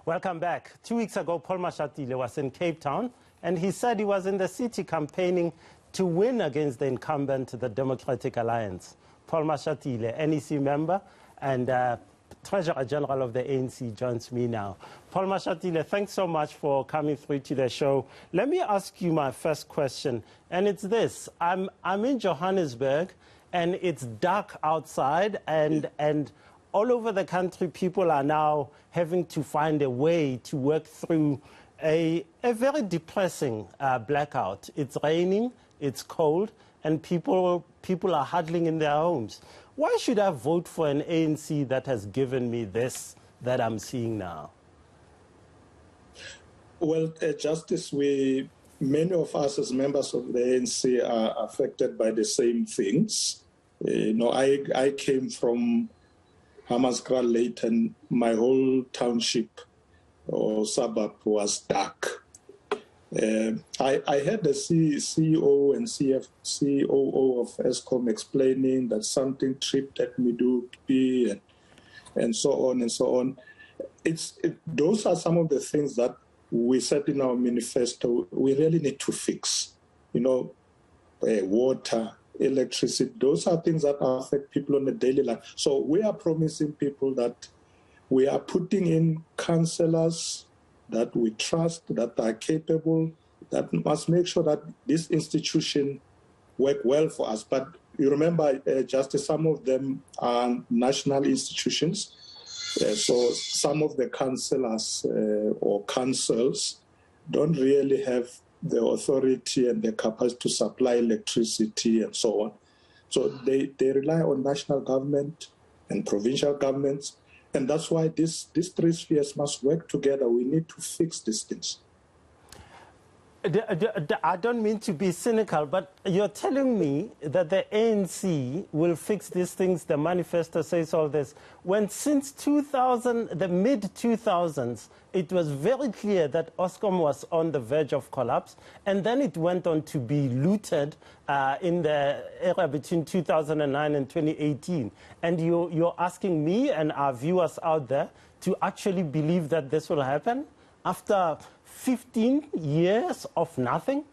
Welcome back. 2 weeks ago, Paul Mashatile was in Cape Town, and he said he was in the city campaigning to win against the incumbent, the Democratic Alliance. Paul Mashatile, NEC member and Treasurer General of the ANC, joins me now. Paul Mashatile, thanks so much for coming through to the show. Let me ask you my first question, and it's this. I'm in Johannesburg, and it's dark outside, and all over the country, people are now having to find a way to work through a very depressing blackout. It's raining, it's cold, and people are huddling in their homes. Why should I vote for an ANC that has given me this that I'm seeing now? Well, Justice, many of us as members of the ANC are affected by the same things. I came from Hammanskraal late, and my whole township or suburb was dark. I heard the CEO and COO of Eskom explaining that something tripped at Medupi and so on and so on. Those are some of the things that we said in our manifesto we really need to fix. Water, electricity, those are things that affect people on a daily life. So we are promising people that we are putting in councillors that we trust, that are capable, that must make sure that this institution work well for us. But you remember, Justice, some of them are national institutions. So some of the councillors or councils don't really have the authority and the capacity to supply electricity and so on. So they rely on national government and provincial governments. And that's why these three spheres must work together. We need to fix these things. I don't mean to be cynical, but you're telling me that the ANC will fix these things, the manifesto says all this, when since the mid-2000s, it was very clear that Eskom was on the verge of collapse, and then it went on to be looted in the era between 2009 and 2018. And you're asking me and our viewers out there to actually believe that this will happen after 15 years of nothing?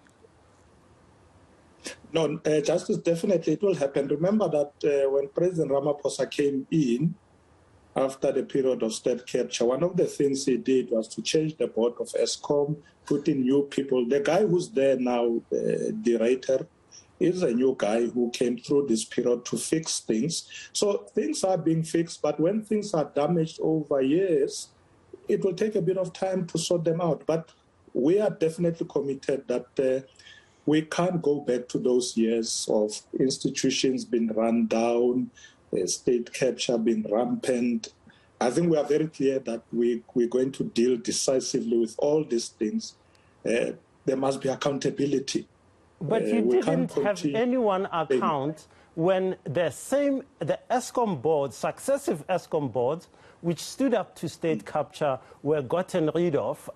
No, Justice, definitely it will happen. Remember that when President Ramaphosa came in after the period of state capture, one of the things he did was to change the board of Eskom, put in new people. The guy who's there now, the writer, is a new guy who came through this period to fix things. So things are being fixed, but when things are damaged over years, it will take a bit of time to sort them out. But we are definitely committed that we can't go back to those years of institutions being run down, state capture being rampant. I think we are very clear that we're going to deal decisively with all these things. There must be accountability. But you didn't have anyone account when the Eskom boards, successive Eskom boards, which stood up to state capture, were gotten rid of.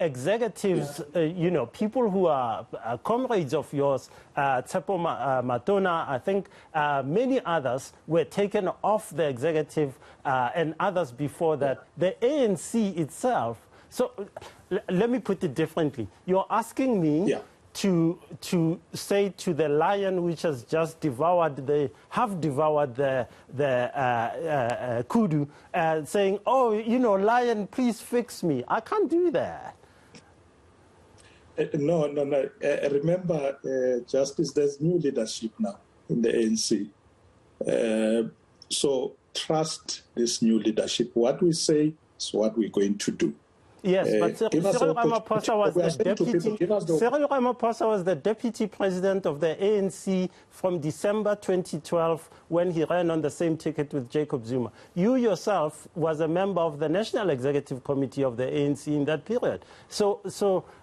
Executives, people who are comrades of yours, Tsepo Matona, I think many others were taken off the executive and others before that. The ANC itself. So let me put it differently. You're asking me to say to the lion which has just devoured the kudu, saying, oh, lion, please fix me. I can't do that. No. Remember, Justice, there's new leadership now in the ANC. So trust this new leadership. What we say is what we're going to do. Yes, but Cyril Ramaphosa was the deputy president of the ANC from December 2012 when he ran on the same ticket with Jacob Zuma. You yourself was a member of the National Executive Committee of the ANC in that period. So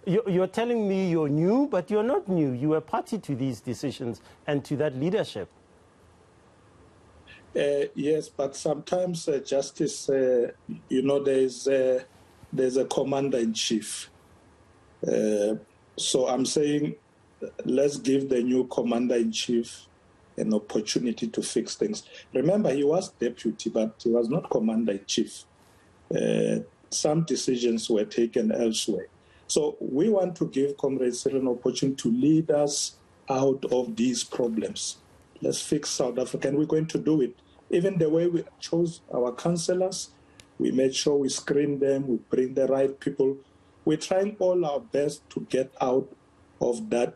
you're telling me you're new, but you're not new. You were party to these decisions and to that leadership. Yes, but sometimes, Justice, there's a commander-in-chief. So I'm saying let's give the new commander-in-chief an opportunity to fix things. Remember, he was deputy, but he was not commander-in-chief. some decisions were taken elsewhere. So we want to give Comrade Cyril an opportunity to lead us out of these problems. Let's fix South Africa, and we're going to do it. Even the way we chose our councillors, we made sure we screen them, we bring the right people. We're trying all our best to get out of that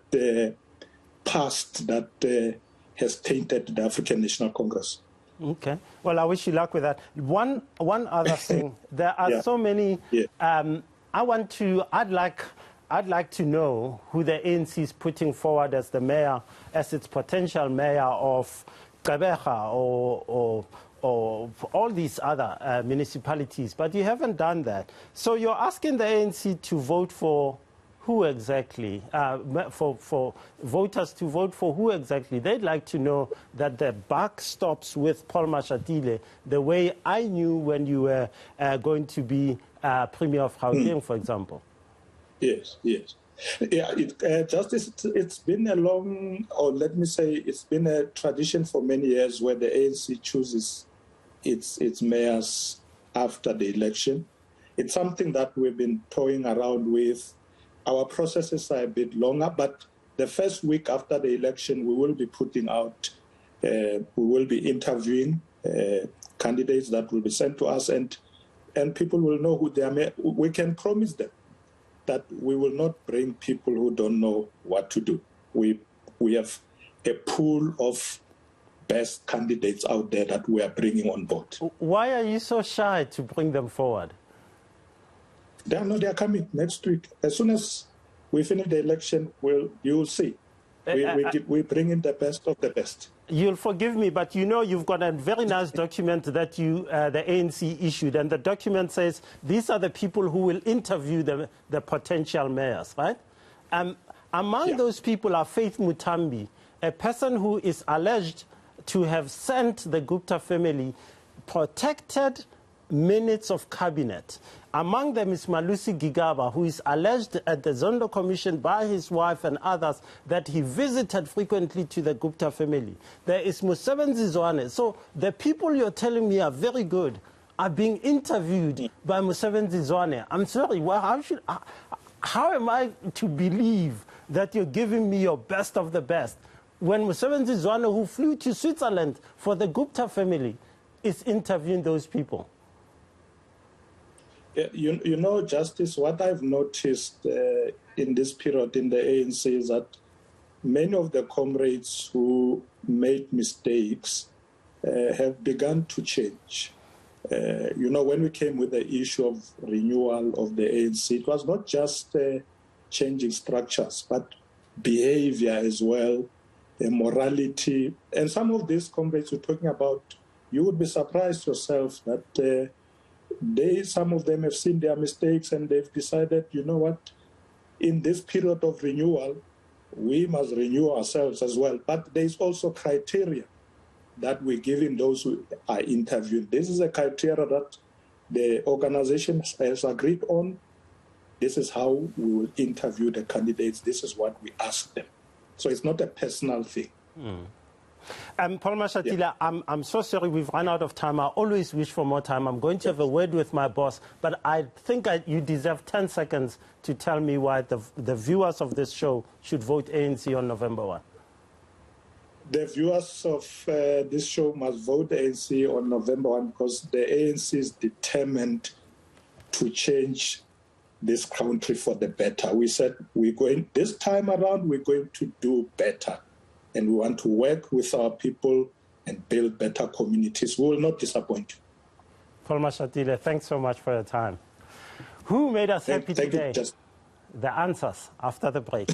past that has tainted the African National Congress. Okay. Well, I wish you luck with that. One other thing. There are so many. Yeah. I'd like to know who the ANC is putting forward as the mayor, as its potential mayor of Gqeberha or all these other municipalities. But you haven't done that. So you're asking the ANC to vote for who exactly? For voters to vote for who exactly? They'd like to know that the buck stops with Paul Mashatile, the way I knew when you were going to be Premier of Gauteng, for example. Yes, yes. Yeah, Justice, it's been a long, or let me say, it's been a tradition for many years where the ANC chooses its mayors after the election. It's something that we've been toying around with. Our processes are a bit longer, but the first week after the election, we will be putting out, we will be interviewing candidates that will be sent to us, and people will know who they are. We can promise them that we will not bring people who don't know what to do. We have a pool of best candidates out there that we are bringing on board. Why are you so shy to bring them forward? They are coming next week. As soon as we finish the election, you'll see. We bring in the best of the best. You'll forgive me, but you know you've got a very nice document that the ANC issued, and the document says these are the people who will interview the potential mayors, right? Among those people are Faith Mutambi, a person who is alleged to have sent the Gupta family protected minutes of cabinet. Among them is Malusi Gigaba, who is alleged at the Zondo Commission by his wife and others that he visited frequently to the Gupta family. There is Musebenzi Zwane. So the people you're telling me are very good are being interviewed by Musebenzi Zwane. I'm sorry, well, how am I to believe that you're giving me your best of the best when Musebenzi Zwane, who flew to Switzerland for the Gupta family, is interviewing those people? You know, Justice, what I've noticed in this period in the ANC is that many of the comrades who made mistakes have begun to change. You know, when we came with the issue of renewal of the ANC, it was not just changing structures, but behavior as well, morality. And some of these comrades you're talking about, you would be surprised yourself that some of them have seen their mistakes and they've decided, you know what, in this period of renewal, we must renew ourselves as well. But there's also criteria that we're giving those who are interviewed. This is a criteria that the organization has agreed on. This is how we will interview the candidates. This is what we ask them. So it's not a personal thing. Paul Mashatile, I'm so sorry we've run out of time. I always wish for more time. I'm going to have a word with my boss, but I think you deserve 10 seconds to tell me why the viewers of this show should vote ANC on November 1. The viewers of this show must vote ANC on November 1 because the ANC is determined to change this country for the better. We said this time around, we're going to do better. And we want to work with our people and build better communities. We will not disappoint you. Paul Mashatile, thanks so much for your time. Who made us happy today? The answers after the break.